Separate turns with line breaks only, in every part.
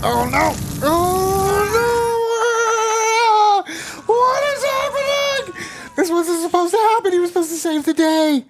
Oh no! Oh no! What is happening? This wasn't supposed to happen. He was supposed to save the day.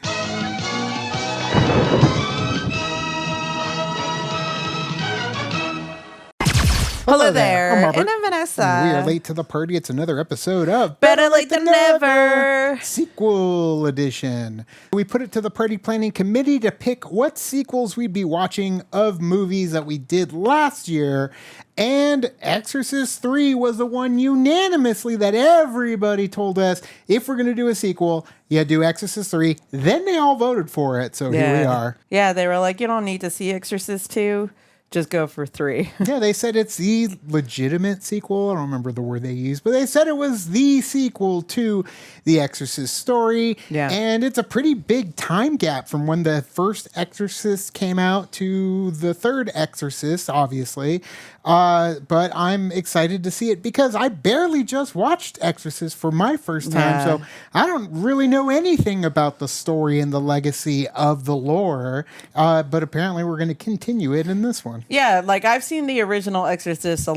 Hello there.
I'm Robert.
And I'm Vanessa.
And we are late to the party. It's another episode of
Better Late Than Never.
Sequel Edition. We put it to the party planning committee to pick what sequels we'd be watching of movies that we did last year. And Exorcist 3 was the one unanimously that everybody told us, if we're going to do a sequel, yeah, do Exorcist 3. Then they all voted for it. So here we are.
Yeah, they were like, you don't need to see Exorcist 2. Just go for 3.
Yeah, they said it's the legitimate sequel. I don't remember the word they used, but they said it was the sequel to the Exorcist story.
Yeah.
And it's a pretty big time gap from when the first Exorcist came out to the third Exorcist, obviously. But I'm excited to see it because I barely just watched Exorcist for my first time.
Yeah.
So I don't really know anything about the story and the legacy of the lore. But apparently we're going to continue it in this one.
Yeah, like I've seen the original Exorcist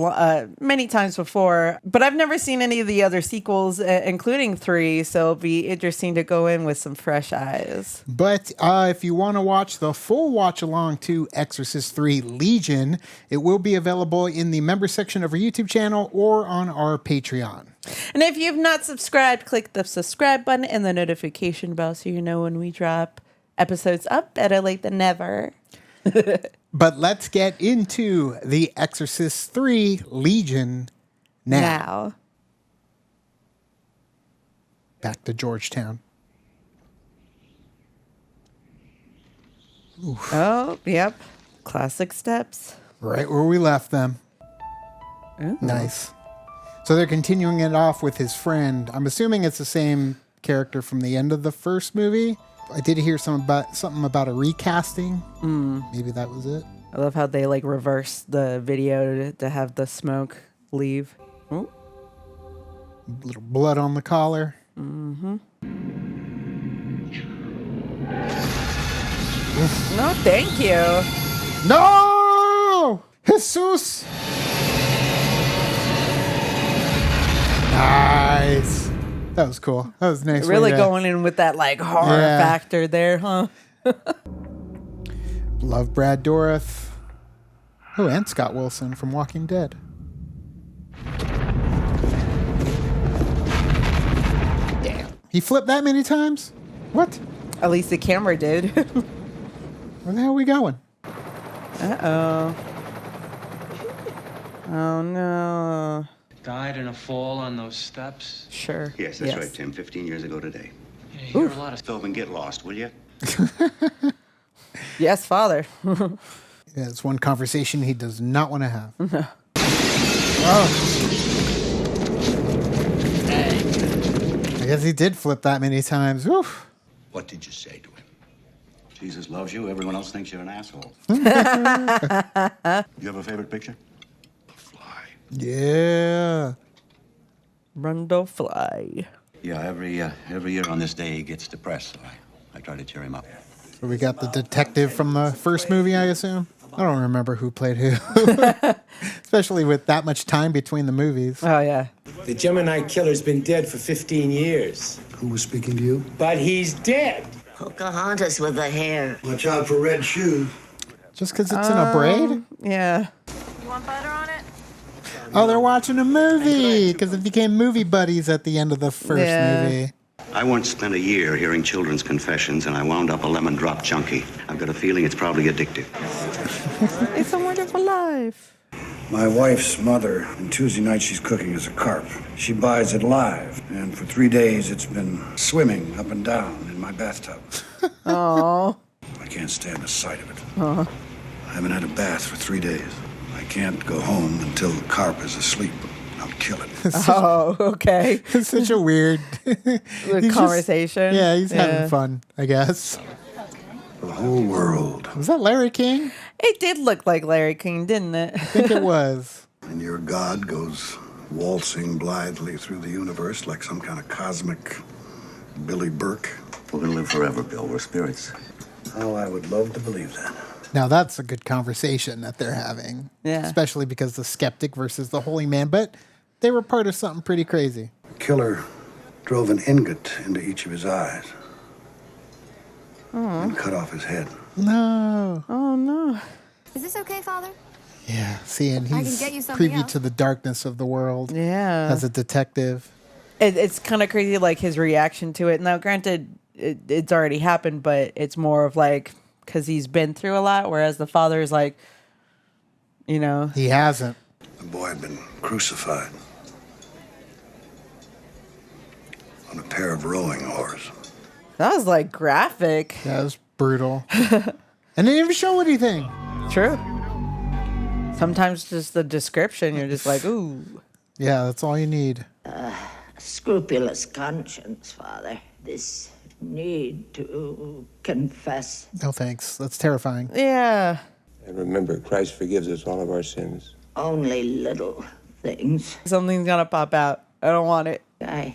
many times before, but I've never seen any of the other sequels, including 3. So it'll be interesting to go in with some fresh eyes.
But if you want to watch the full watch along to Exorcist 3 Legion, it will be available in the member section of our YouTube channel or on our Patreon.
And if you've not subscribed, click the subscribe button and the notification bell so you know when we drop episodes up. Better late than never.
But let's get into the Exorcist 3 Legion now. Back to Georgetown.
Oof. Oh, yep. Classic steps.
Right where we left them.
Ooh.
Nice. So they're continuing it off with his friend. I'm assuming it's the same character from the end of the first movie. I did hear something about a recasting. Maybe that was it.
I love how they like reverse the video to have the smoke leave. Ooh.
A little blood on the collar.
Mm-hmm. No, thank you.
No! Jesus! Nice. That was cool. That was nice.
Really going in with that like horror factor there, huh?
Love Brad Dourif. Oh, and Scott Wilson from Walking Dead. Damn. He flipped that many times? What?
At least the camera did.
Where the hell are we going?
Uh-oh. Oh, no.
Died in a fall on those steps?
Sure.
Yes, that's right, Tim. 15 years ago today.
Yeah, you hear a lot of
Stop and get lost, will you?
Yes, Father.
Yeah, it's one conversation he does not want to have. Oh. Dang. I guess he did flip that many times. Oof.
What did you say to him? Jesus loves you. Everyone else thinks you're an asshole. You have a favorite picture? A fly.
Yeah.
Rundle fly.
Yeah, every year on this day he gets depressed. So I try to cheer him up.
So we got the detective from the first movie, I assume. I don't remember who played who. Especially with that much time between the movies.
Oh, yeah.
The Gemini Killer's been dead for 15 years.
Who was speaking to you?
But he's dead.
Pocahontas with the hair.
Watch out for red shoes.
Just because it's in a braid?
Yeah.
You want butter on it?
Oh, they're watching a movie because it became movie buddies at the end of the first movie.
I once spent a year hearing children's confessions, and I wound up a lemon drop junkie. I've got a feeling it's probably addictive.
It's a wonderful life.
My wife's mother, and Tuesday night she's cooking as a carp. She buys it live, and for 3 days it's been swimming up and down in my bathtub.
Oh.
I can't stand the sight of it. I haven't had a bath for 3 days. I can't go home until the carp is asleep. I'll kill it.
Oh, okay.
It's such a weird
conversation.
He's having fun, I guess.
The whole world.
Was that Larry King?
It did look like Larry King, didn't it?
I think it was.
And your god goes waltzing blithely through the universe like some kind of cosmic Billy Burke.
We're gonna live forever, Bill. We're spirits.
Oh, I would love to believe that.
Now that's a good conversation that they're having.
Yeah.
Especially because the skeptic versus the holy man, but they were part of something pretty crazy.
The killer drove an ingot into each of his eyes and cut off his head.
No.
Oh no.
Is this okay, Father?
Yeah. See, and
I can
he's
get you something
privy
else.
to the darkness of the world
Yeah.
as a detective.
It's kind of crazy, like his reaction to it. Now, granted, it's already happened, but it's more of like because he's been through a lot, whereas the father is like, you know,
He hasn't.
The boy had been crucified on a pair of rowing oars.
that was like graphic.
That was brutal. And they didn't even show anything.
True. Sometimes just the description, you're just like, ooh.
Yeah, that's all you need.
Scrupulous conscience, Father. This need to confess.
No thanks. That's terrifying.
Yeah.
And remember, Christ forgives us all of our sins.
Only little things.
Something's gonna pop out. I don't want it.
I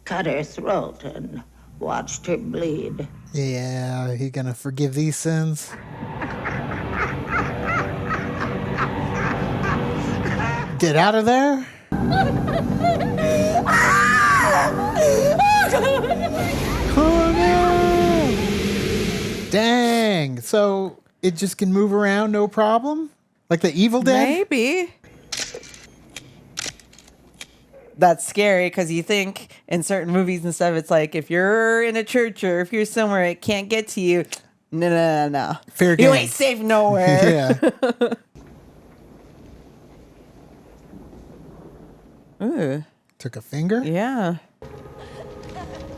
cut her throat and watched her bleed.
Yeah, he gonna forgive these sins? Get out of there? Oh no! Dang. So it just can move around, no problem? Like the Evil Dead?
Maybe. That's scary because you think in certain movies and stuff, it's like if you're in a church or if you're somewhere, it can't get to you. No.
Fair
You
game.
ain't safe nowhere.
Yeah.
Ooh,
Took a finger?
yeah.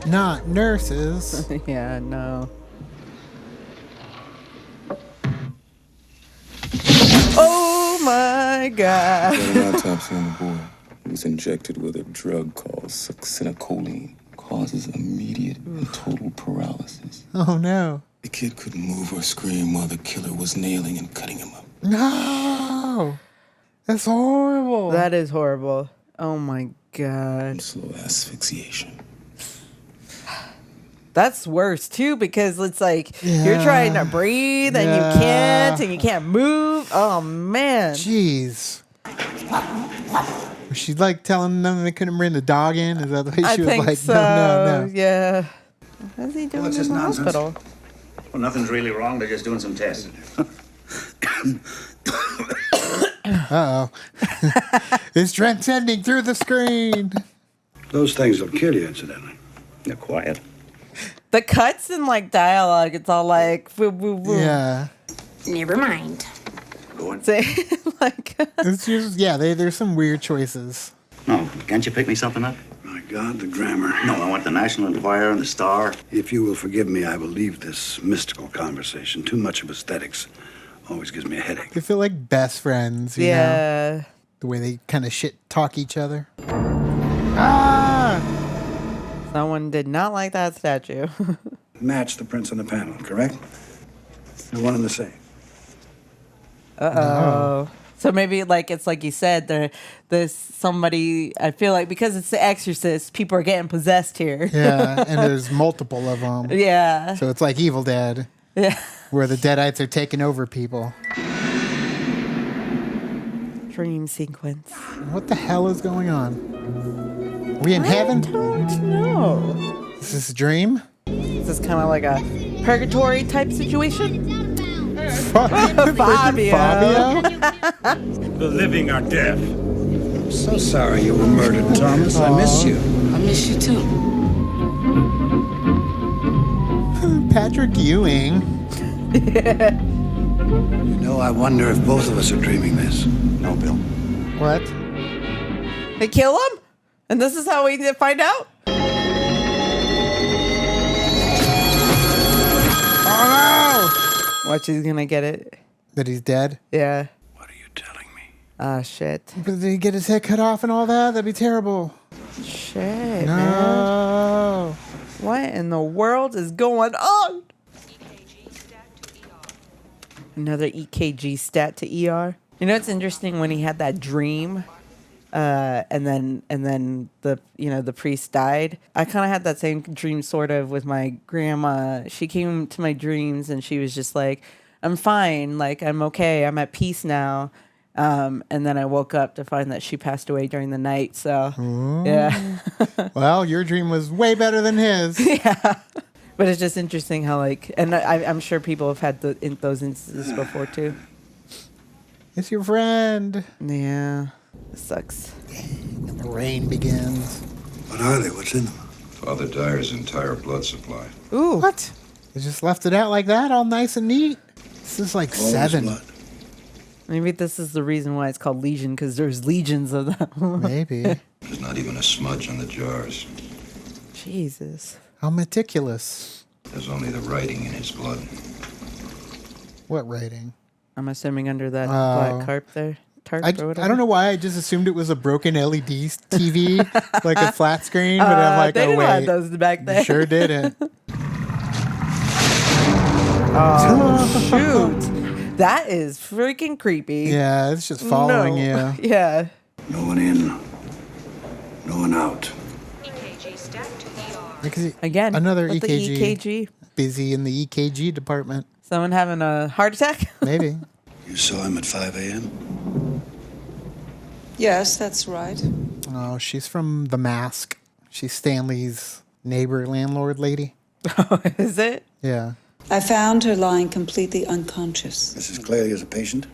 Not nurses.
Yeah, no. Oh my God.
Did an autopsy on the boy. He was injected with a drug called succinylcholine. Causes immediate and total paralysis.
Oh no.
The kid couldn't move or scream while the killer was nailing and cutting him up.
No! That's horrible.
That is horrible. Oh my God.
Slow asphyxiation.
That's worse too because it's like you're
Yeah.
trying to breathe and
Yeah.
you can't move. Oh man.
Jeez. Was she like telling them they couldn't bring the dog in? Is that the way she
I
was
think
like,
so.
no.
Yeah. What's he doing
What's
in
this
the
nonsense?
hospital?
Well, nothing's really wrong. They're just doing some tests.
Uh-oh. It's transcending through the screen.
Those things will kill you, incidentally.
They're quiet.
The cuts and like dialogue, it's all like woo, woo, woo.
Yeah.
Never mind.
Say, like
It's just, yeah, there's some weird choices.
No, can't you pick me something up?
My God, the grammar.
No, I want the National Enquirer and the Star.
If you will forgive me, I will leave this mystical conversation. Too much of aesthetics always gives me a headache.
They feel like best friends, you know?
yeah.
The way they kind of shit talk each other. Ah!
Someone did not like that statue.
Match the prints on the panel, correct? They're one and the same.
Uh-oh. So maybe like it's like you said, there's somebody I feel like because it's the Exorcist, people are getting possessed here.
Yeah, and there's multiple of them.
Yeah.
So it's like Evil Dead,
Yeah.
where the Deadites are taking over people.
Dream sequence.
What the hell is going on? Are we in heaven?
I don't know.
Is this a dream?
Is this kind of like a purgatory type situation?
Fabio.
Fabio.
The living are dead.
I'm so sorry you were murdered, Thomas. I miss you.
I miss you too.
Patrick Ewing.
You know, I wonder if both of us are dreaming this.
No, Bill.
What?
They kill him? And this is how we find out?
Oh
Watch, he's gonna get it.
no! That he's dead?
Yeah.
What are you telling me?
Ah, shit.
But did he get his head cut off and all that? That'd be terrible.
Shit, man.
No.
What in the world is going on? Another EKG stat to ER. You know, it's interesting when he had that dream, and then the priest died. I kind of had that same dream sort of with my grandma. She came to my dreams and she was just like, I'm fine. Like, I'm okay. I'm at peace now. And then I woke up to find that she passed away during the night. So, yeah.
Well, your dream was way better than his.
Yeah. But it's just interesting how, like, and I'm sure people have had those instances before, too.
It's your friend.
Yeah. It sucks.
And the rain begins.
What are they? What's in them?
Father Dyer's entire blood supply.
Ooh.
What? They just left it out like that, all nice and neat? This is like
All his
7.
blood.
Maybe this is the reason why it's called Legion, because there's legions of them.
Maybe.
There's not even a smudge on the jars.
Jesus.
How meticulous.
There's only the writing in his blood.
What writing?
I'm assuming under that black tarp there.
I don't know why I just assumed it was a broken LED TV, like a flat screen, but I'm like,
they
oh
didn't have
wait,
those back then.
you sure didn't.
Oh, shoot. That is freaking creepy.
Yeah, it's just following you.
Yeah.
No one in. No one out.
Again,
another
with
EKG.
The EKG.
Busy in the EKG department.
Someone having a heart attack?
Maybe.
You saw him at 5 a.m.?
Yes, that's right.
Oh, she's from The Mask. She's Stanley's neighbor landlord lady.
Oh, is it?
Yeah.
I found her lying completely unconscious.
Mrs. Cleary is a patient?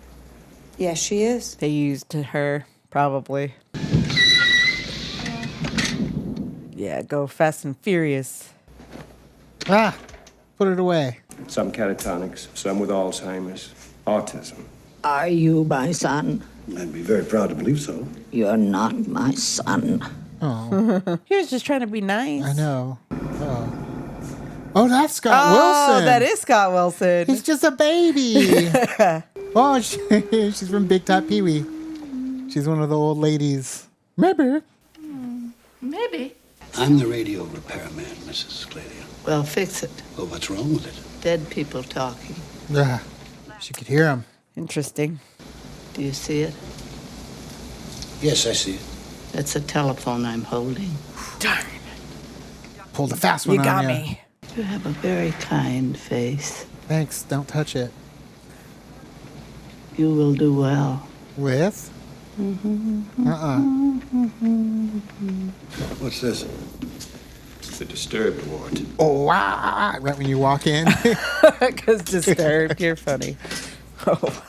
Yes, she is.
They used her, probably. Yeah, go fast and furious.
Ah, put it away.
Some catatonics, some with Alzheimer's, autism.
Are you my son?
I'd be very proud to believe so.
You're not my son.
Oh.
He was just trying to be nice.
I know. Oh, that's Scott Wilson.
Oh, that is Scott Wilson.
He's just a baby. Oh, she's from Big Top Pee Wee. She's one of the old ladies. Maybe.
Maybe.
I'm the radio repairman, Mrs. Cleary.
Well, fix it.
Well, what's wrong with it?
Dead people talking.
Yeah, she could hear him.
Interesting.
Do you see it?
Yes, I see it.
It's a telephone I'm holding.
Darn.
Pulled a fast one
You
on
got
you.
me.
You have a very kind face.
Thanks. Don't touch it.
You will do well.
With?
What's this?
It's the disturbed ward.
Oh, wow. Right when you walk in.
Because disturbed. You're funny. Oh,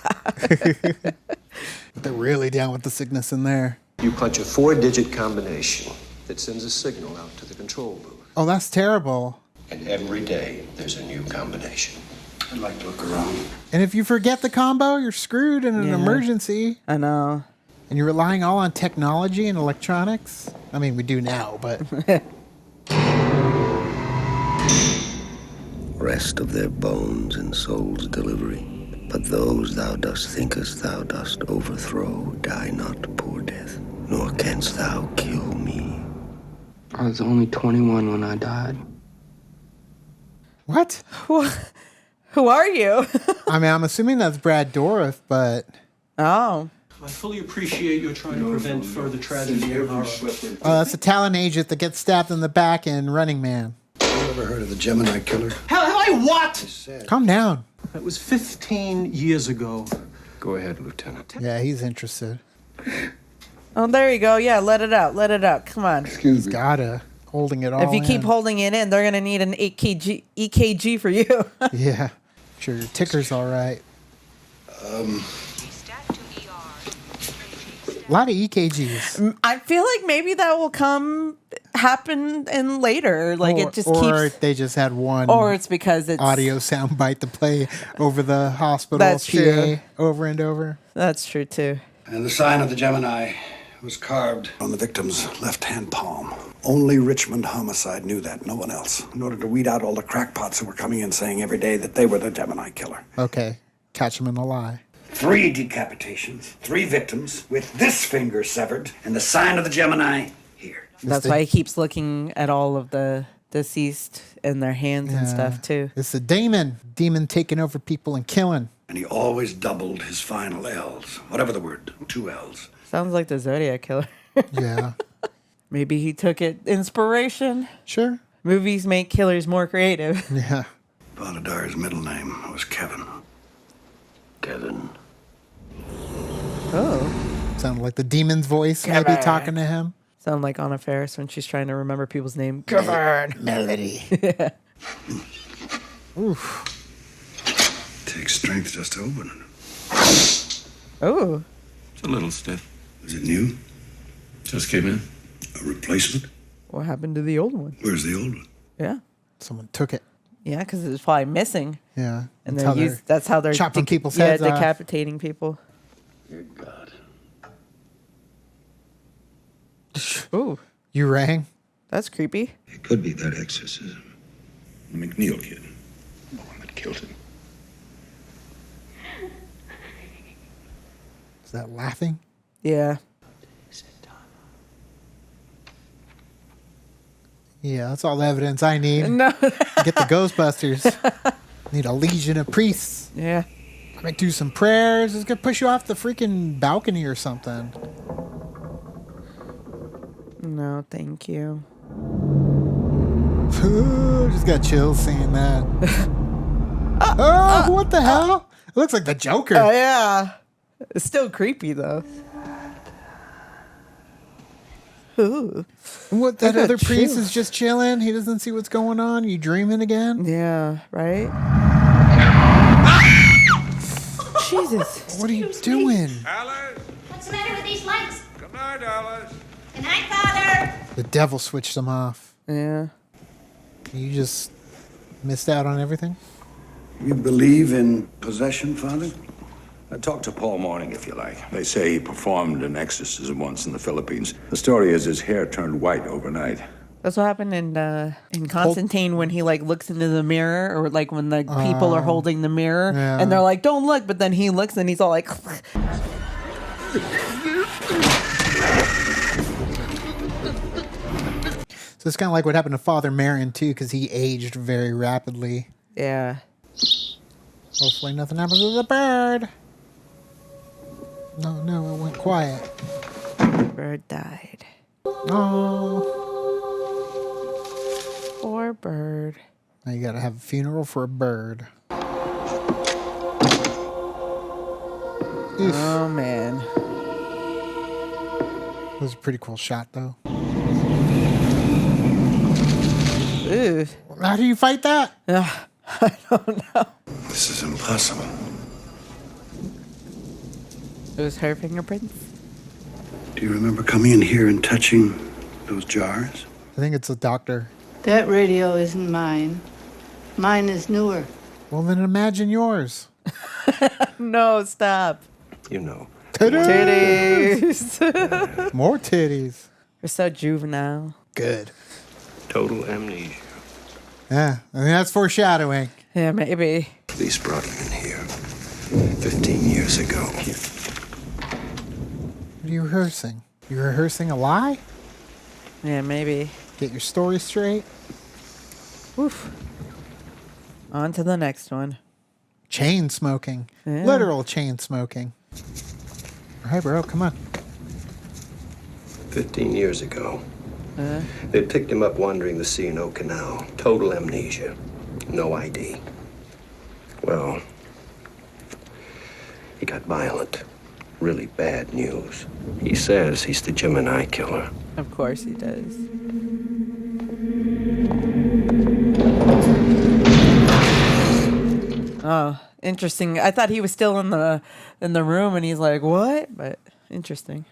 They're really down with the sickness in there.
You punch a 4-digit combination that sends a signal out to the control booth.
Oh, that's terrible.
And every day, there's a new combination.
I'd like to look around.
And if you forget the combo, you're screwed in an emergency.
I know.
And you're relying all on technology and electronics. I mean, we do now, but...
Rest of their bones and souls delivery. But those thou dost thinkest thou dost overthrow, die not, poor death, nor canst thou kill me.
I was only 21 when I died.
What?
Who are you?
I mean, I'm assuming that's Brad Dourif, but...
Oh.
I fully appreciate you're trying to prevent further tragedy and horror.
Oh, that's a Talon agent that gets stabbed in the back in Running Man.
You ever heard of the Gemini Killer?
Hell, I what?
Calm down.
That was 15 years ago.
Go ahead, Lieutenant.
Yeah, he's interested.
Oh, there you go. Yeah, let it out. Let it out. Come on.
He's gotta. Holding it all
If you keep
in.
holding it in, they're going to need an EKG for you.
Yeah. Sure, your ticker's all right. A lot of EKGs.
I feel like maybe that will happen in later. Like it just
or
keeps.
they just had one.
Or it's because it's
audio soundbite to play over the hospital
That's
PA
true.
over and over.
That's true too.
And the sign of the Gemini was carved on the victim's left-hand palm. Only Richmond Homicide knew that, no one else. In order to weed out all the crackpots who were coming in saying every day that they were the Gemini Killer.
Okay, catch him in the lie.
3 decapitations, 3 victims with this finger severed, and the sign of the Gemini here.
That's why he keeps looking at all of the deceased and their hands and stuff too.
It's the demon taking over people and killing.
And he always doubled his final L's. Whatever the word, 2 L's.
Sounds like the Zodiac Killer.
Yeah.
Maybe he took it inspiration.
Sure.
Movies make killers more creative.
Yeah.
Father Dyer's middle name was Kevin.
Kevin.
Oh.
Sounded like the demon's voice maybe
Kevin.
talking to him.
Sound like Anna Faris when she's trying to remember people's name. Kevin.
Melody.
Yeah.
Oof.
Takes strength just to open it.
Oh.
It's a little stiff.
Is it new?
Just came in.
A replacement?
What happened to the old one?
Where's the old one?
Yeah.
Someone took it.
Yeah, because it was probably missing.
Yeah.
And
That's how they're chopping people's heads off.
decapitating people.
Good God.
Ooh.
You rang?
That's creepy.
It could be that exorcism.
The McNeil kid.
The one that killed him.
Is that laughing?
Yeah.
Yeah, that's all the evidence I need.
No.
Get the Ghostbusters. Need a legion of priests.
Yeah.
I might do some prayers. It's gonna push you off the freaking balcony or something.
No, thank you.
Just got chills seeing that. What the hell? It looks like the Joker.
Oh, yeah. It's still creepy, though. Ooh.
What, that
I got
other priest
chills.
is just chilling? He doesn't see what's going on? You dreaming again?
Yeah, right? Jesus.
What are you doing?
Alice!
What's the matter with these lights?
Good night, Alice.
Good night, Father.
The devil switched them off.
Yeah.
You just missed out on everything?
You believe in possession, Father?
Talk to Paul Morning if you like. They say he performed an exorcism once in the Philippines. The story is his hair turned white overnight.
That's what happened in Constantine when he like looks into the mirror, or like when the people are holding the mirror and they're like, "Don't look," but then he looks and he's all like.
So it's kind of like what happened to Father Marin too, because he aged very rapidly.
Yeah.
Hopefully nothing happens to the bird. No, it went quiet.
Bird died.
Oh.
Poor bird.
Now you gotta have a funeral for a bird. Oof.
Oh, man.
That was a pretty cool shot, though.
Ew.
How do you fight that?
I don't know.
This is impossible.
It was her fingerprints?
Do you remember coming in here and touching those jars?
I think it's a doctor.
That radio isn't mine. Mine is newer.
Well, then imagine yours.
No, stop.
You know.
Titties.
More titties.
We're so juvenile.
Good.
Total amnesia.
Yeah, I mean, that's foreshadowing.
Yeah, maybe.
Police brought him in here 15 years ago.
What are you rehearsing? You rehearsing a lie?
Yeah, maybe.
Get your story straight?
Oof. On to the next one.
Chain smoking.
Yeah.
Literal chain smoking. All right, bro, come on.
15 years ago. They picked him up wandering the C&O Canal. Total amnesia. No ID. Well, he got violent. Really bad news. He says he's the Gemini Killer.
Of course he does. Oh, interesting. I thought he was still in the room, and he's like, "What?" But interesting.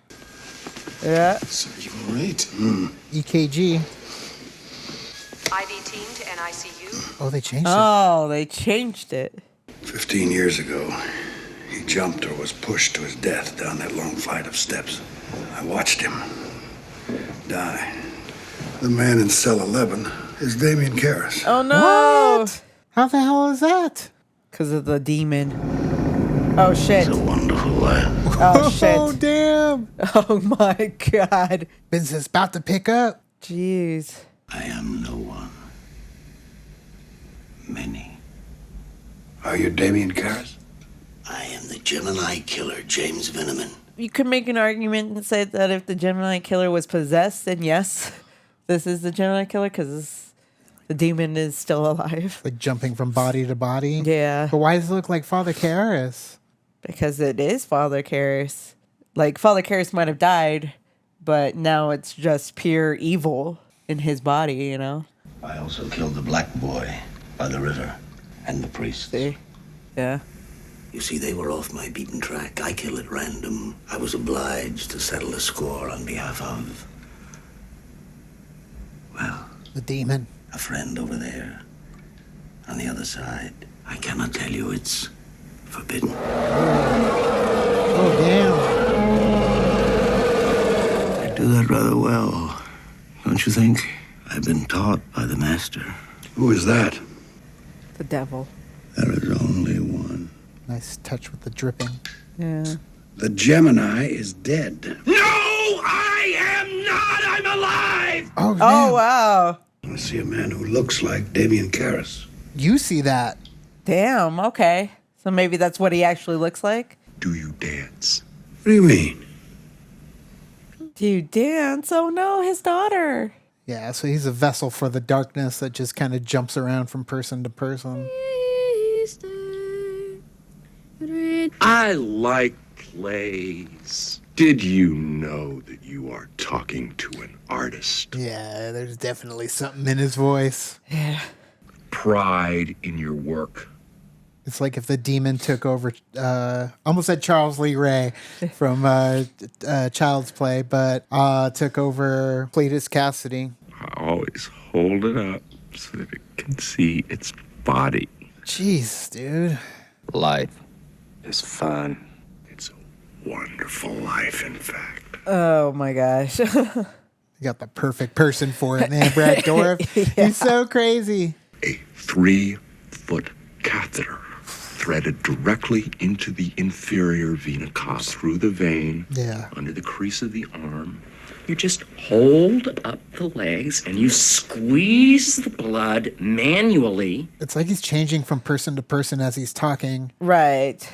Yeah.
So you were right.
EKG.
IV team to NICU.
Oh, they changed it.
Oh, they changed it.
15 years ago, he jumped or was pushed to his death down that long flight of steps. I watched him die. The man in cell 11 is Damien Karras.
Oh no!
What? How the hell is that?
Because of the demon. Oh shit!
It's a wonderful land.
Oh shit!
Oh damn!
Oh my god!
Business about to pick up.
Jeez.
I am no one. Many.
Are you Damien Karras?
I am the Gemini Killer, James Veneman.
You could make an argument and say that if the Gemini Killer was possessed, then yes, this is the Gemini Killer because the demon is still alive.
Like jumping from body to body.
Yeah.
But why does it look like Father Karras?
Because it is Father Karras. Like, Father Karras might have died, but now it's just pure evil in his body, you know?
I also killed the black boy by the river and the priest.
See? Yeah.
You see, they were off my beaten track. I kill at random. I was obliged to settle the score on behalf of, well,
the demon.
A friend over there on the other side. I cannot tell you, it's forbidden.
Oh, damn.
I do that rather well, don't you think? I've been taught by the master.
Who is that?
The devil.
There is only one.
Nice touch with the dripping.
Yeah.
The Gemini is dead.
No, I am not. I'm alive.
Oh,
oh wow.
I see a man who looks like Damien Karras.
You see that.
Damn, okay. So maybe that's what he actually looks like?
Do you dance?
What do you mean?
Do you dance? Oh no, his daughter.
Yeah, so he's a vessel for the darkness that just kind of jumps around from person to person.
I like plays. Did you know that you are talking to an artist?
Yeah, there's definitely something in his voice.
Yeah.
Pride in your work.
It's like if the demon took over, almost said Charles Lee Ray from Child's Play, but took over Cletus Cassidy.
I always hold it up so that it can see its body.
Jeez, dude.
Life is fun.
It's a wonderful life, in fact.
Oh my gosh.
You got the perfect person for it, man, Brad Dorff.
Yeah.
He's so crazy.
A 3-foot catheter threaded directly into the inferior vena cava through the vein, under the crease of the arm.
You just hold up the legs and you squeeze the blood manually.
It's like he's changing from person to person as he's talking.
Right.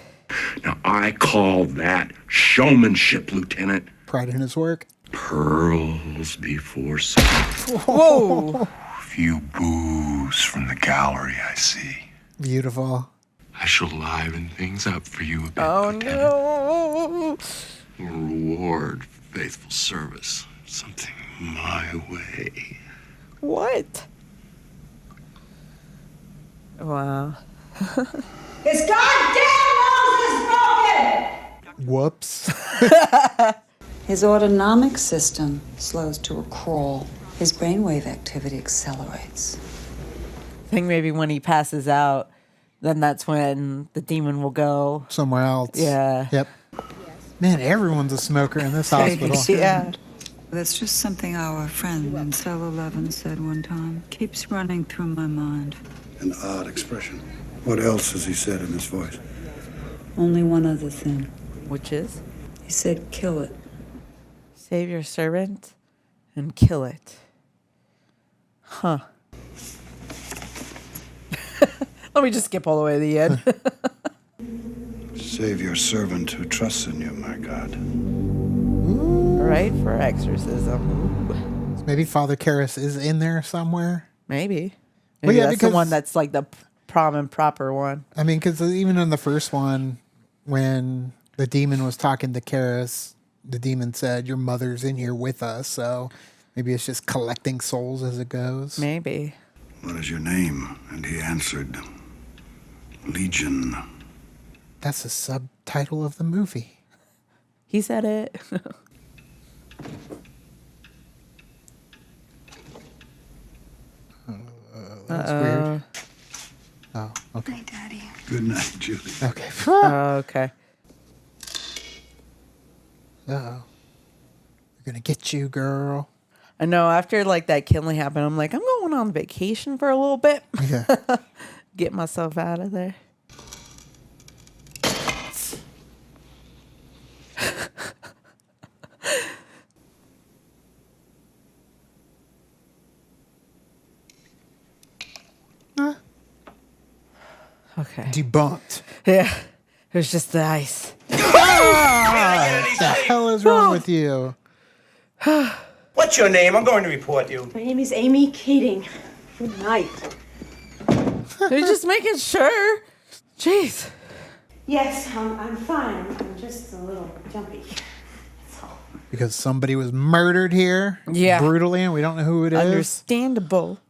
Now, I call that showmanship, Lieutenant.
Pride in his work.
Pearls before sun.
Whoa.
Few boos from the gallery, I see.
Beautiful.
I shall liven things up for you a bit,
Oh
Lieutenant.
no.
Reward faithful service. Something my way.
What? Wow.
His goddamn nose is broken!
Whoops.
His autonomic system slows to a crawl. His brainwave activity accelerates.
I think maybe when he passes out, then that's when the demon will go
somewhere else.
Yeah.
Yep. Man, everyone's a smoker in this hospital.
Yeah.
That's just something our friend in cell 11 said one time. Keeps running through my mind.
An odd expression. What else has he said in his voice?
Only one other thing.
Which is?
He said, kill it.
Save your servant and kill it. Huh. Let me just skip all the way to the end.
Save your servant who trusts in you, my God.
Right, for exorcism.
So maybe Father Karras is in there somewhere.
Maybe.
Well, yeah,
that's
because
the one that's like the prom and proper one.
I mean, because even in the first one, when the demon was talking to Karras, the demon said, "Your mother's in here with us." So maybe it's just collecting souls as it goes.
Maybe.
What is your name? And he answered, Legion.
That's the subtitle of the movie.
He said it.
That's weird. Oh, okay.
Hi, Daddy.
Good night, Julie.
Okay.
Okay.
Uh-oh. We're gonna get you, girl.
I know, after like that killing happened, I'm like, I'm going on vacation for a little bit.
Yeah.
Get myself out of there. Okay.
Debunked.
Yeah. It was just the ice.
What the hell is wrong with you?
What's your name? I'm going to report you.
My name is Amy Keating. Good night.
They're just making sure. Jeez.
Yes, I'm fine. I'm just a little jumpy. That's all.
Because somebody was murdered here.
Yeah.
Brutally, and we don't know who it is.
Understandable.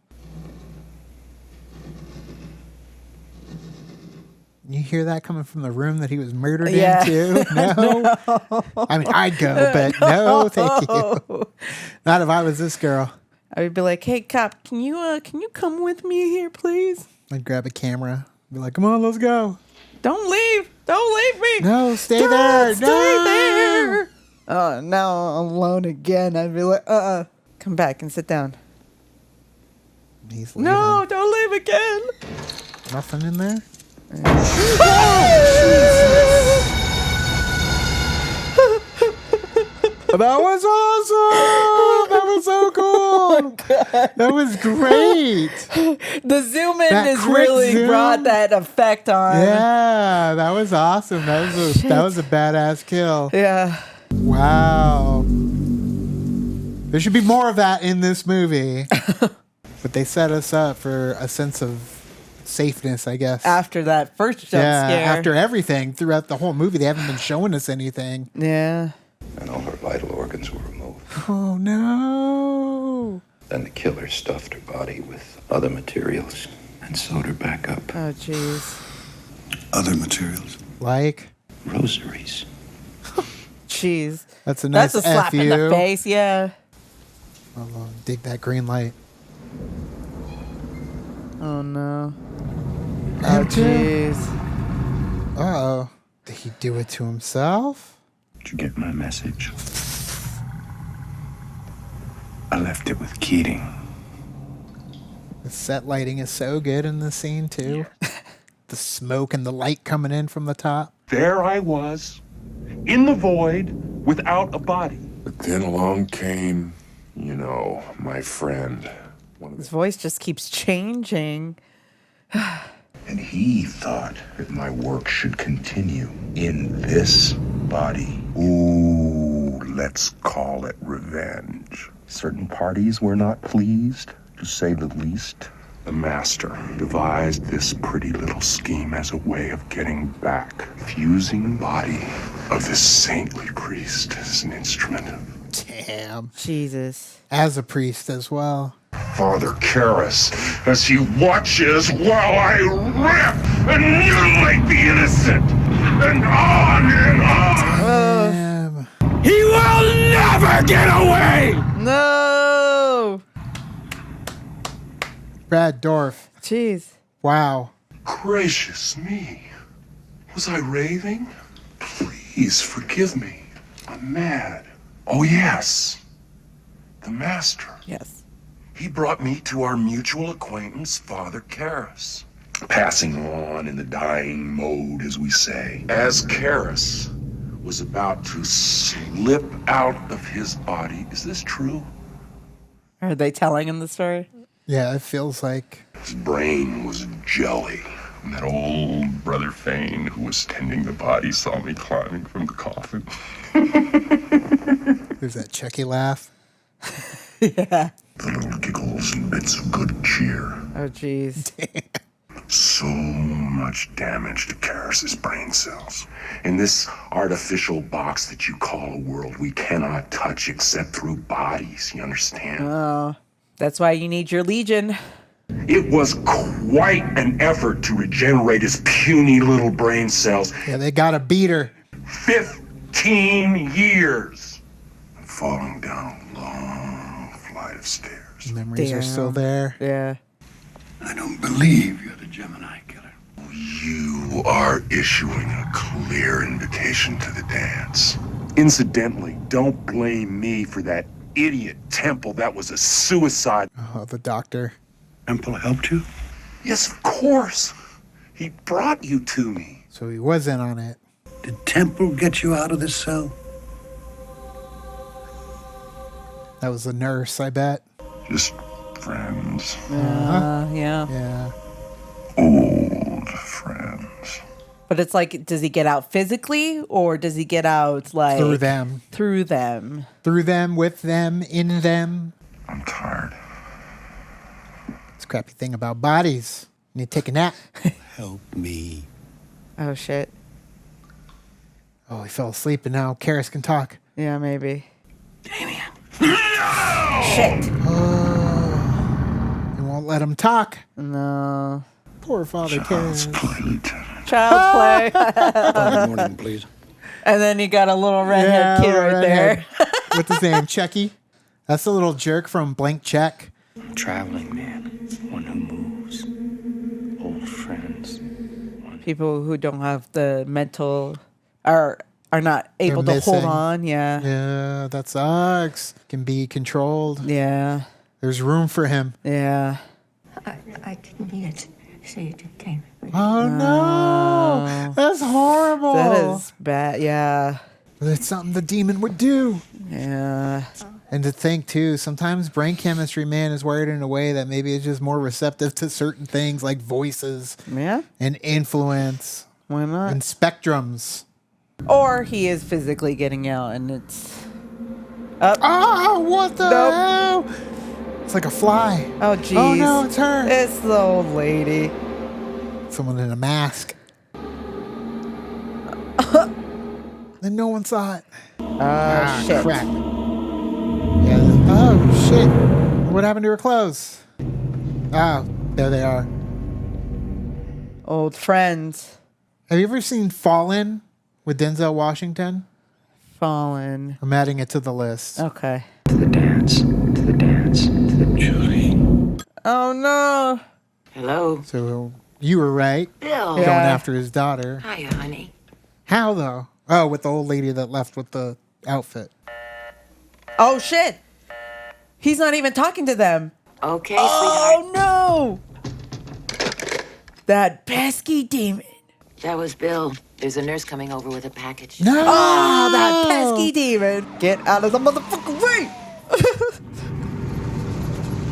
You hear that coming from the room that he was murdered
Yeah.
into? No? I mean, I'd go, but no, thank you. Not if I was this girl.
I would be like, "Hey, cop, can you come with me here, please?
I'd grab a camera. Be like, come on, let's go.
Don't leave! Don't leave me!
No, stay
Don't
there.
stay
No.
there!" Oh, now I'm alone again. I'd be like, come back and sit down.
He's leaving.
No, don't leave again.
Nothing in there? That was awesome! That was so cool! That was great!
The zoom in
That
has
quick
really
zoom.
brought that effect on.
Yeah, that was awesome. That was a badass kill.
Yeah.
Wow. There should be more of that in this movie. But they set us up for a sense of safeness, I guess.
After that first jump scare.
After everything, throughout the whole movie, they haven't been showing us anything.
Yeah.
And all her vital organs were removed.
Oh, no.
Then the killer stuffed her body with other materials and sewed her back up.
Oh, jeez.
Other materials?
Like?
Rosaries.
Jeez.
That's a nice
That's a slap in the face, yeah.
I'll dig that green light.
Oh, no. Oh,
Him too?
jeez.
Uh-oh. Did he do it to himself?
Did you get my message? I left it with Keating.
The set lighting is so good in this scene, too. The smoke and the light coming in from the top.
There I was, in the void, without a body.
But then along came, my friend.
His voice just keeps changing.
And he thought that my work should continue in this body. Ooh, let's call it revenge. Certain parties were not pleased, to say the least. The master devised this pretty little scheme as a way of getting back, fusing the body of this saintly priest as an instrument.
Damn.
Jesus.
As a priest as well.
Father Karras, as he watches while I rip and mutilate the innocent, and on and on.
Damn.
He will never get away!
No!
Brad Dourif.
Jeez.
Wow.
Gracious me. Was I raving? Please forgive me. I'm mad. Oh, yes. The master.
Yes.
He brought me to our mutual acquaintance, Father Karras. Passing on in the dying mode, as we say. As Karras was about to slip out of his body. Is this true?
Are they telling him the story?
Yeah, it feels like.
His brain was jelly. And that old Brother Fane, who was tending the body, saw me climbing from the coffin.
There's that Chucky laugh.
Yeah.
The little giggles and bits of good cheer.
Oh, jeez.
So much damage to Karras's brain cells. In this artificial box that you call a world, we cannot touch except through bodies, you understand?
Oh, that's why you need your legion.
It was quite an effort to regenerate his puny little brain cells.
Yeah, they got a beater.
15 years. I'm falling down a long flight of stairs.
Memories are still there.
Yeah.
I don't believe you're the Gemini Killer.
You are issuing a clear invitation to the dance. Incidentally, don't blame me for that idiot Temple. That was a suicide.
Oh, the doctor.
Temple helped you?
Yes, of course. He brought you to me.
So he was in on it.
Did Temple get you out of this cell?
That was the nurse, I bet.
Just friends.
Yeah.
Yeah.
Old friends.
But it's like, does he get out physically or does he get out like
Through them.
Through them.
Through them, with them, in them.
I'm tired.
It's a crappy thing about bodies. You need to take a nap.
Help me.
Oh, shit.
Oh, he fell asleep, and now Karis can talk.
Yeah, maybe.
Damien.
Shit.
He won't let him talk.
No.
Poor Father Karis.
Child's play.
Good morning, please.
And then you got a little redhead kid right there.
What's his name? Chucky? That's the little jerk from Blank Check.
Traveling man, one who moves. Old friends.
People who don't have the mental are not able to hold on. Yeah.
Yeah, that sucks. Can be controlled.
Yeah.
There's room for him.
Yeah.
I didn't mean it. So you came.
Oh, no. That's horrible.
That is bad. Yeah.
That's something the demon would do.
Yeah.
And to think, too, sometimes brain chemistry, man, is wired in a way that maybe it's just more receptive to certain things like voices.
Yeah.
And influence.
Why not?
And spectrums.
Or he is physically getting out and it's up.
Oh, what the hell? It's like a fly.
Oh, jeez.
Oh, no, it's her.
It's the old lady.
Someone in a mask. And no one saw it.
Shit.
Crap. Yeah. Oh, shit. What happened to her clothes? Oh, there they are.
Old friends.
Have you ever seen Fallen with Denzel Washington?
Fallen.
I'm adding it to the list.
Okay.
To the dance. To the dance. To the Julie.
Oh, no.
Hello.
So you were right.
Bill.
Going
Yeah.
after his daughter.
Hi, honey.
How, though? Oh, with the old lady that left with the outfit.
Oh, shit. He's not even talking to them.
Okay,
Oh, no. That pesky demon.
That was Bill. There's a nurse coming over with a package.
No!
Oh, that pesky demon. Get out of the motherfucking way.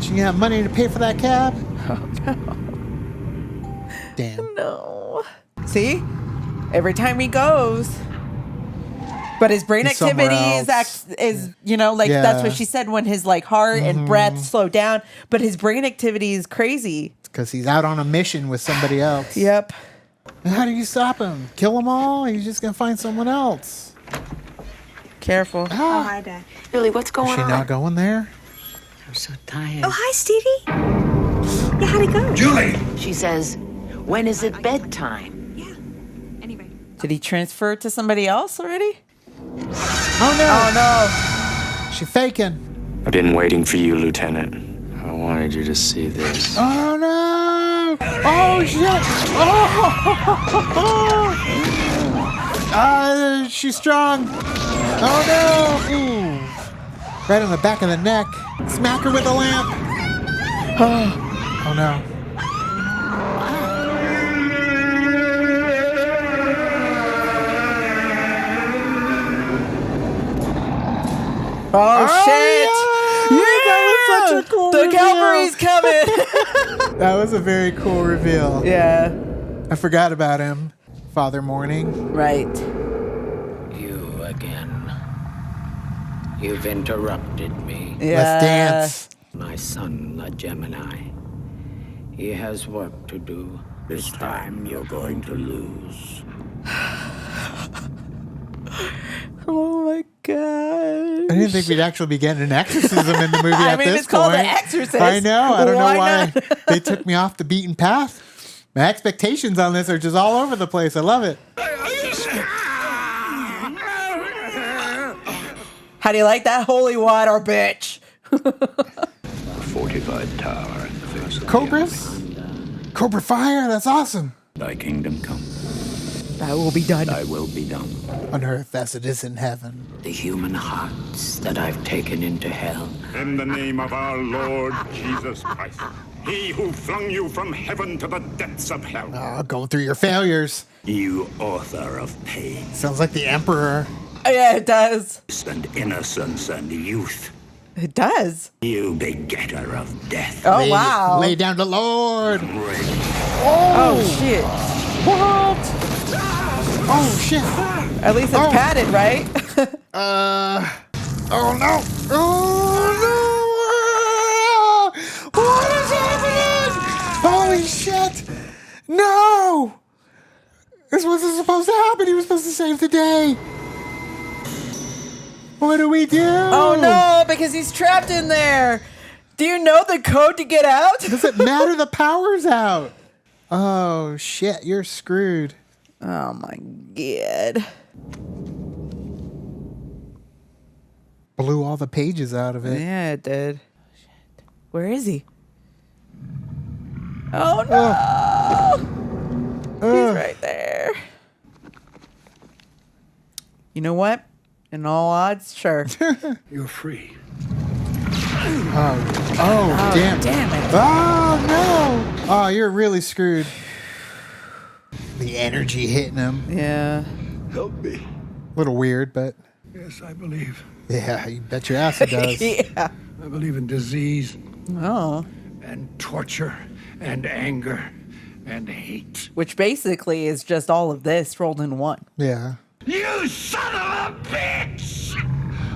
She got money to pay for that cab?
Oh, no.
Damn.
No. See? Every time he goes. But his brain
He's somewhere
activity
else.
is you know, like that's what she said when his like heart and breath slow down. But his brain activity is crazy.
Because he's out on a mission with somebody else.
Yep.
And how do you stop him? Kill them all? He's just going to find someone else.
Careful.
Oh, hi, Dad.
Billy, what's
Is
going
she
on?
not going there?
I'm so tired.
Oh, hi, Stevie. Yeah, how'd it go?
Julie!
She says, when is it bedtime?
Anyway.
Did he transfer to somebody else already?
Oh, no.
Oh, no.
She faking.
I've been waiting for you, Lieutenant. I wanted you to see this.
Oh, no. Oh, shit. Oh. She's strong. Oh, no. Ooh. Right on the back of the neck. Smack her with a lamp. Oh, no.
Oh, shit.
Yeah, that was such a cool
The
reveal.
Calvary's coming.
That was a very cool reveal.
Yeah.
I forgot about him. Father Morning.
Right.
You again. You've interrupted me.
Yeah.
Let's dance.
My son, the Gemini. He has work to do. This time you're going to lose.
Oh my god.
I didn't think we'd actually be getting an exorcism in the movie
I
at
mean,
this
it's called
point.
The Exorcist.
I know. I don't know
Why
why
not?
they took me off the beaten path. My expectations on this are just all over the place. I love it.
How do you like that holy water, bitch?
Fortified tower in the face of
Cobras? Cobra Fire? That's awesome.
Thy kingdom come.
That will be done.
Thy will be done.
On earth as it is in heaven.
The human hearts that I've taken into hell.
In the name of our Lord Jesus Christ, he who flung you from heaven to the depths of hell.
Oh, going through your failures.
You author of pain.
Sounds like the Emperor.
Yeah, it does.
And innocence and youth.
It does.
You begetter of death.
Oh, wow.
Lay down the Lord.
Oh, shit.
What? Oh, shit.
At least it's padded, right?
Oh, no. Oh, no. What is happening? Holy shit. No. This wasn't supposed to happen. He was supposed to save the day. What do we do?
Oh no, because he's trapped in there. Do you know the code to get out?
Does it matter? The power's out. Oh shit, you're screwed.
Oh my god.
Blew all the pages out of it.
Yeah, it did. Where is he? Oh no! He's right there. You know what? In all odds, sure.
You're free.
Oh, damn.
Damn it.
Oh, no. Oh, you're really screwed. The energy hitting him.
Yeah.
Help me.
A little weird, but...
Yes, I believe.
Yeah, you bet your ass it does.
Yeah.
I believe in disease.
Oh.
And torture. And anger. And hate.
Which basically is just all of this rolled in one.
Yeah.
You son of a bitch!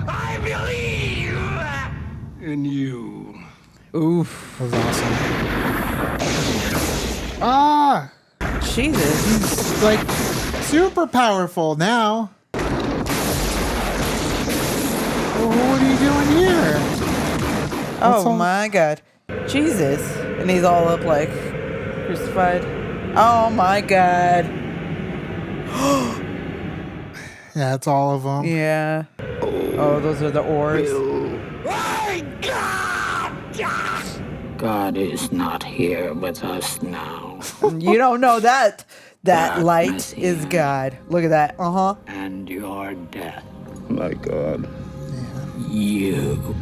I believe
in you.
Oof.
That was awesome. Ah!
Jesus.
He's like super powerful now. What are you doing here?
Oh my god. Jesus. And he's all up like crucified. Oh my god.
Yeah, that's all of them.
Yeah. Oh, those are the orbs.
God is not here with us now.
You don't know that. That light is God. Look at that. Uh-huh.
And your death.
My God.
You.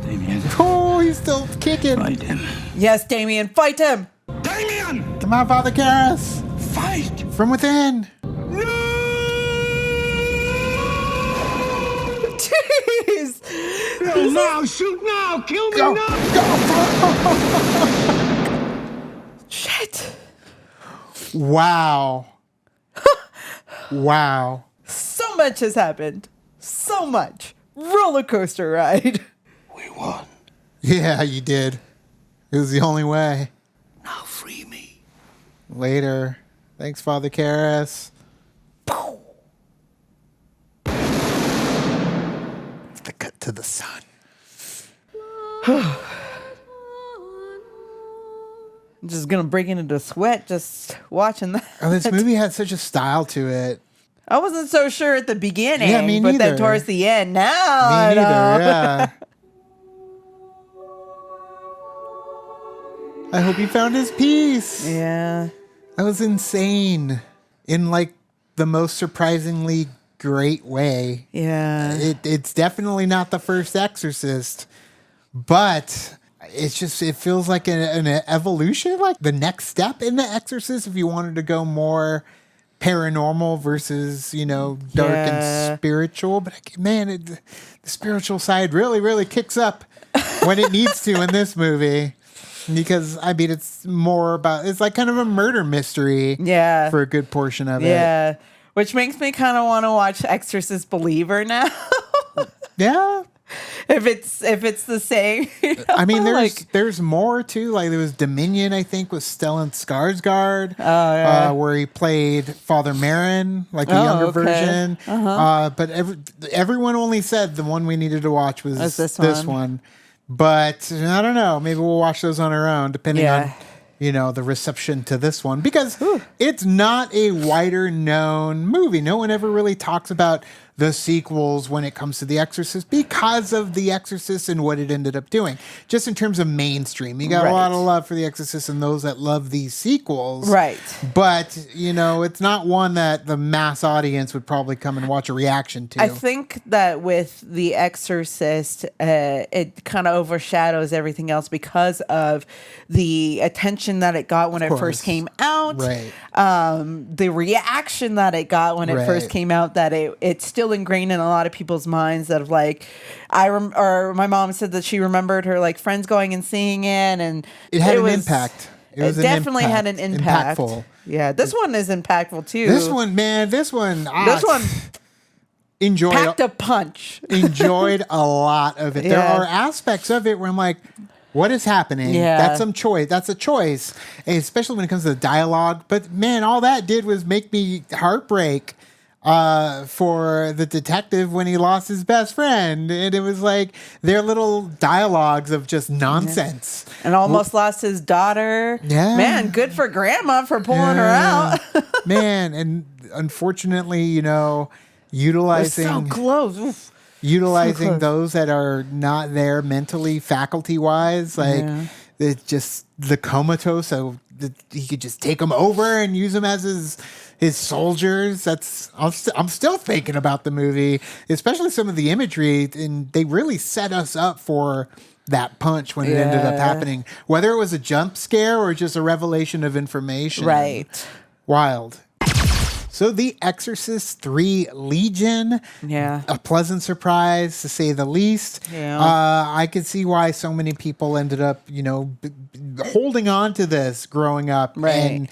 Damien.
Oh, he's still kicking.
Fight him.
Yes, Damien, fight him.
Damien!
Come on, Father Karras.
Fight!
From within.
Jeez.
Kill now! Shoot now! Kill me
Go,
now!
Shit.
Wow. Wow.
So much has happened. So much. Roller coaster ride.
We won.
Yeah, you did. It was the only way.
Now free me.
Later. Thanks, Father Karras. The cut to the sun.
I'm just gonna break into sweat just watching that.
Oh, this movie had such a style to it.
I wasn't so sure at the beginning,
Yeah, me
but then
neither.
towards the end, now
Me
I
neither,
know.
yeah. I hope he found his peace.
Yeah.
That was insane. In like the most surprisingly great way.
Yeah.
It's definitely not the first Exorcist, but it feels like an evolution, like the next step in the Exorcist if you wanted to go more paranormal versus, dark and spiritual. But man, the spiritual side really kicks up when it needs to in this movie. Because, it's more about, it's like kind of a murder mystery for a good portion of it.
Yeah. Which makes me kind of want to watch Exorcist Believer now.
Yeah.
If it's the same.
There's more too. Like there was Dominion, I think, with Stellan Skarsgård.
Oh, yeah.
Where he played Father Marin, like the younger version.
Uh-huh.
But everyone only said the one we needed to watch was
this
one. But I don't know. Maybe we'll watch those on our own, depending on the reception to this one, because it's not a wider known movie. No one ever really talks about the sequels when it comes to The Exorcist because of The Exorcist and what it ended up doing. Just in terms of mainstream, you got a lot of love for The Exorcist and those that love these sequels.
Right.
But, it's not one that the mass audience would probably come and watch a reaction to.
I think that with The Exorcist, it kind of overshadows everything else because of the attention that it got when it first came out.
Right.
The reaction that it got when it first came out, that it's still ingrained in a lot of people's minds that of like, or my mom said that she remembered her like friends going and seeing it, and
it had an impact.
It definitely had an impact.
Impactful.
Yeah, this one is impactful too.
This one
enjoyed packed a punch.
Enjoyed a lot of it.
Yeah.
There are aspects of it where I'm like, What is happening?
Yeah.
That's some choice. That's a choice, especially when it comes to the dialogue. But man, all that did was make me heartbreak for the detective when he lost his best friend. And it was like their little dialogues of just nonsense.
And almost lost his daughter.
Yeah.
Man, good for grandma for pulling her out.
Man, and unfortunately, you know, utilizing
so close. Oof.
Utilizing
So close.
those that are not there mentally, faculty wise, like it's just the comatose, so that he could just take them over and use them as his soldiers. I'm still thinking about the movie, especially some of the imagery, and they really set us up for that punch when it ended up happening, whether it was a jump scare or just a revelation of information.
Right.
Wild. So The Exorcist 3 Legion, a pleasant surprise to say the least.
Yeah.
I could see why so many people ended up, you know, holding on to this growing up and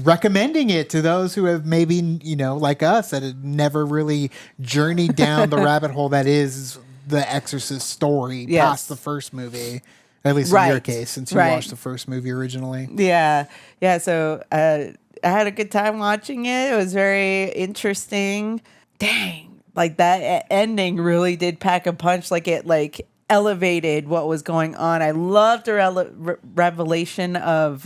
recommending it to those who have maybe, you know, like us, that had never really journeyed down the rabbit hole that is the Exorcist story past the first movie. At least in your case, since you watched the first movie originally.
Yeah. Yeah. So I had a good time watching it. It was very interesting. Dang. Like that ending really did pack a punch. Like it elevated what was going on. I loved the revelation of,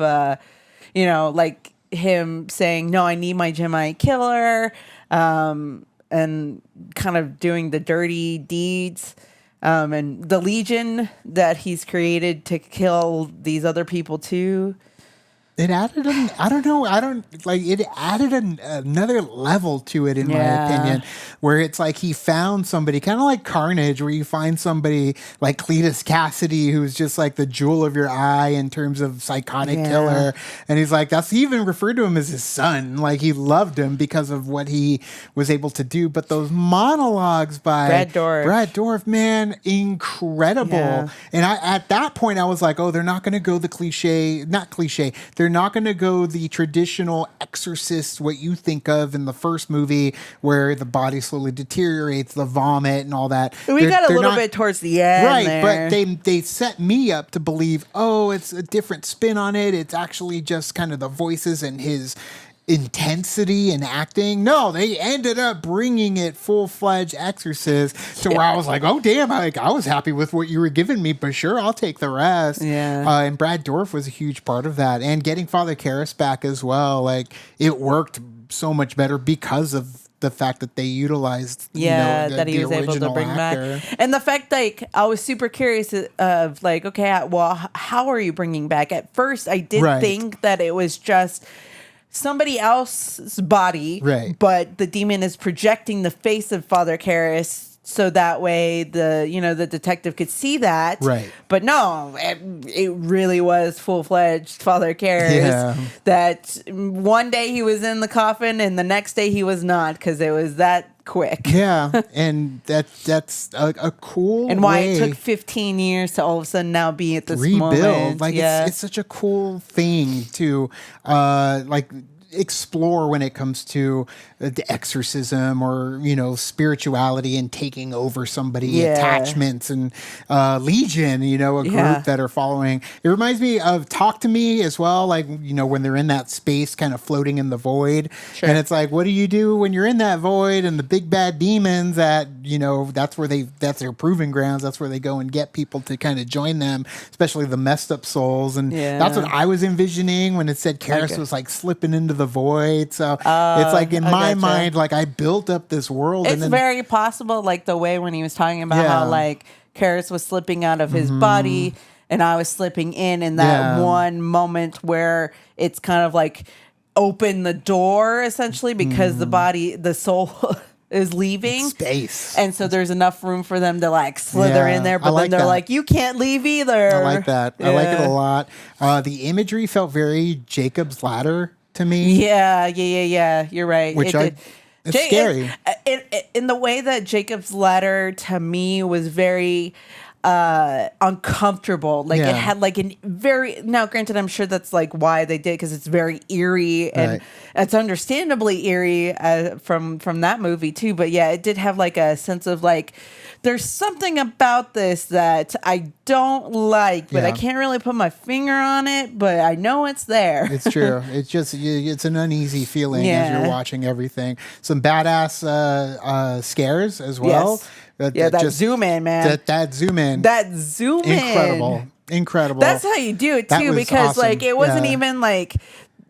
you know, like him saying, no, I need my Gemini Killer, and kind of doing the dirty deeds. And the Legion that he's created to kill these other people too.
It added it added another level to it, in my opinion, where it's like he found somebody, kind of like Carnage, where you find somebody like Cletus Cassidy, who's just like the jewel of your eye in terms of psychotic killer. And he's like, he even referred to him as his son. Like he loved him because of what he was able to do. But those monologues by Brad Dourif, man, incredible. Yeah. And at that point, I was like, oh, they're not going to go the they're not going to go the traditional Exorcist, what you think of in the first movie, where the body slowly deteriorates, the vomit and all that.
We got a little bit towards the end,
right?
There.
But they set me up to believe, oh, it's a different spin on it. It's actually just kind of the voices and his intensity and acting. No, they ended up bringing it full-fledged Exorcist to where I was like, oh damn, I was happy with what you were giving me, but sure, I'll take the rest. And Brad Dourif was a huge part of that, and getting Father Karras back as well. Like it worked so much better because of the fact that they utilized
that he was able to bring back, and the fact like I was super curious of like, okay, well, how are you bringing back? At first I did think that it was just somebody else's body, but the demon is projecting the face of Father Karras, so that way the detective could see that. But no, it really was full-fledged Father Karras. That one day he was in the coffin and the next day he was not, because it was that quick.
And that's a cool
and why
way.
It took 15 years to all of a sudden now be at this
rebuild.
Moment.
Like it's such a cool thing to explore when it comes to the exorcism or spirituality and taking over somebody, attachments and Legion, a group that are following. It reminds me of Talk to Me as well, like when they're in that space kind of floating in the void. And it's like, what do you do when you're in that void and the big bad demons that that's their proving grounds, that's where they go and get people to kind of join them, especially the messed up souls. And that's what I was envisioning when it said Karras was like slipping into the void. So it's like in my mind, like I built up this world.
It's very possible, like the way when he was talking about how like Karras was slipping out of his body and I was slipping in that one moment where it's kind of like open the door essentially because the soul is leaving
space,
and so there's enough room for them to like slither in there, but then they're like, you can't leave either.
I like that. I like it a lot. The imagery felt very Jacob's Ladder to me.
Yeah. You're right.
Which it's scary.
In the way that Jacob's Ladder to me was very, uncomfortable. Like it had like now granted, I'm sure that's like why they did, because it's very eerie and it's understandably eerie from that movie too. But yeah, it did have like a sense of like, there's something about this that I don't like, but I can't really put my finger on it, but I know it's there.
It's true. It's just, it's an uneasy feeling as you're watching everything. Some badass scares as well.
Yes. That zoom in, man.
That zoom in.
That zoom in.
Incredible.
That's how you do it too, because
awesome.
like it wasn't even like,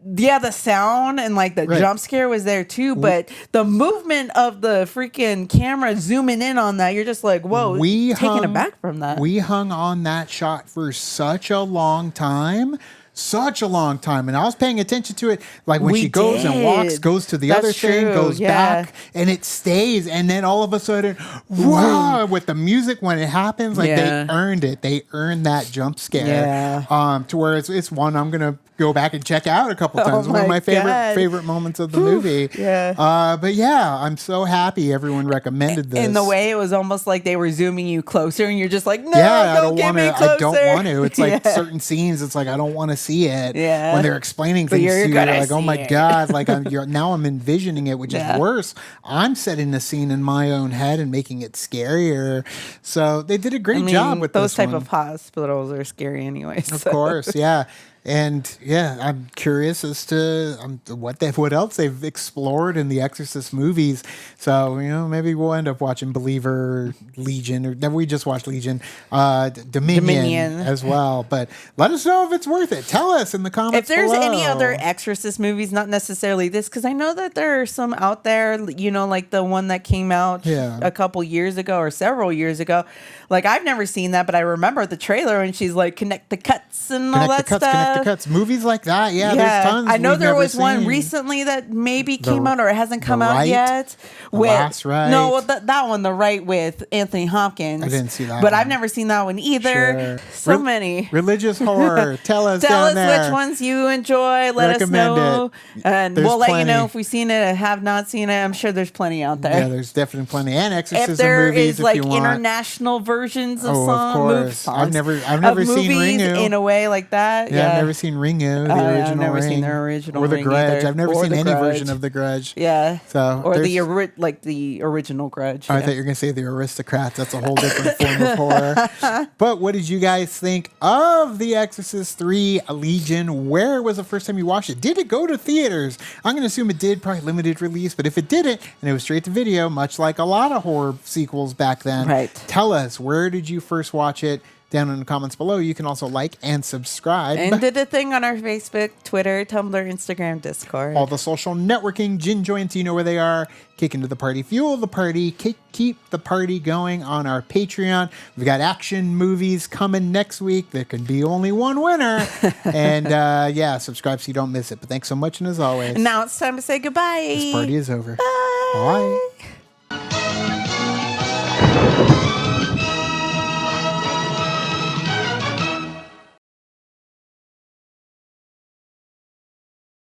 the sound and like the jump scare was there too, but the movement of the freaking camera zooming in on that, you're just like, whoa, taken aback from that.
We hung on that shot for such a long time. And I was paying attention to it, like when she goes and walks, goes to the other thing, goes back, and it stays, and then all of a sudden, wow, with the music when it happens, like they earned it. They earned that jump scare. To where it's one I'm gonna go back and check out a couple times. One of my favorite moments of the movie. But yeah, I'm so happy everyone recommended this.
In the way it was almost like they were zooming you closer, and you're just like, no, don't get me closer.
I don't want to. It's like certain scenes. It's like I don't want to see it. When they're explaining things to you, like, oh my god, like now I'm envisioning it, which is worse. I'm setting the scene in my own head and making it scarier. So they did a great job with
those
this
type of hospitals are scary anyway.
Of course, yeah. And yeah, I'm curious as to what else they've explored in the Exorcist movies. So, maybe we'll end up watching Believer, Legion, or we just watched Legion, Dominion as well. But let us know if it's worth it. Tell us in the comments
if there's
below.
any other Exorcist movies, not necessarily this, because I know that there are some out there, like the one that came out a couple years ago or several years ago. Like, I've never seen that, but I remember the trailer and she's like, connect the cuts and all that stuff.
Connect the cuts. Movies like that, there's tons.
I know there was one recently that maybe came out or it hasn't come out yet.
Last Rite.
No, that one, The Rite with Anthony Hopkins.
I didn't see that
But
one.
I've never seen that one either. So many.
Religious horror. Tell us
which ones you enjoy. Let us know. And we'll let you know if we've seen it or have not seen it. I'm sure there's plenty out there.
Yeah, there's definitely plenty. And exorcism
if there
movies
is like
if you want.
International versions of
of course. I've never seen Ringu
in a way like that.
Yeah, I've never seen Ringu, the original
I've never
Ring,
seen the original
or the
Ring
Grudge.
either.
I've never
Or
seen
the
any
Grudge.
version of the Grudge.
Yeah.
So
or the original Grudge.
I thought you were gonna say the Aristocrats. That's a whole different form of horror. But what did you guys think of The Exorcist 3 Legion? Where was the first time you watched it? Did it go to theaters? I'm gonna assume it did, probably limited release. But if it didn't, and it was straight to video, much like a lot of horror sequels back then, tell us, where did you first watch it? Down in the comments below. You can also like and subscribe.
And did a thing on our Facebook, Twitter, Tumblr, Instagram, Discord.
All the social networking, gin joints, you know where they are. Kick into the party, fuel the party, keep the party going on our Patreon. We've got action movies coming next week. There can be only one winner. And subscribe so you don't miss it. But thanks so much, and as always.
And now it's time to say goodbye.
This party is over.
Bye.
Bye.